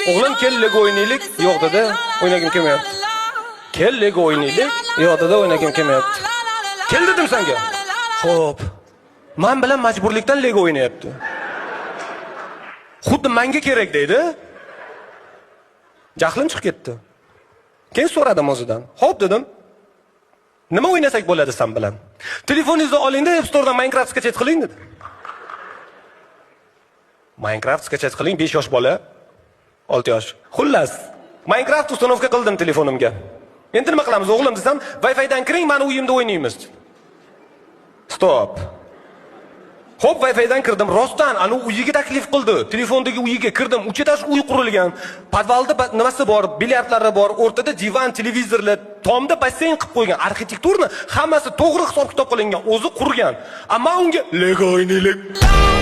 O'g'lim kel Lego o'ynaylik. Yo'q dedi, o'ynagim kelmayapti. Kel Lego o'ynaylik. Yo'q dedi, o'ynagim kelmayapti. Kel dedim senga. Xo'p. Men bilan majburlikdan Lego o'ynayapti. Xuddi menga kerak deydi. Jahlim chiqib ketdi. Keyin so'radim o'zidan. Xo'p dedim. Nima o'ynasak bo'ladi sen bilan? Telefoningizni oling-da, App Store'dan Minecraft sketch qiling dedi. Minecraft sketch qiling 5 yosh bola, 6 yosh. Xullas, Minecraft ustanovka qildim telefonimga. Endi nima qilamiz o'g'lim desam, Wi-Fi dan kiring, meni uyimda o'ynaymiz. Stop. Xo'p, Wi-Fi dan kirdim. Rostdan, ana uyiga taklif qildi. Telefondagi uyiga kirdim. Uchetash uy qurilgan. Podvalda nimasi bor, bilyardlari bor, o'rtada divan, televizorlar, tomda basseyn qilib qo'ygan. Arxitekturni hammasi to'g'ri hisob-kitob qilingan, o'zi qurgan. Ammo unga Lego o'ynaylik.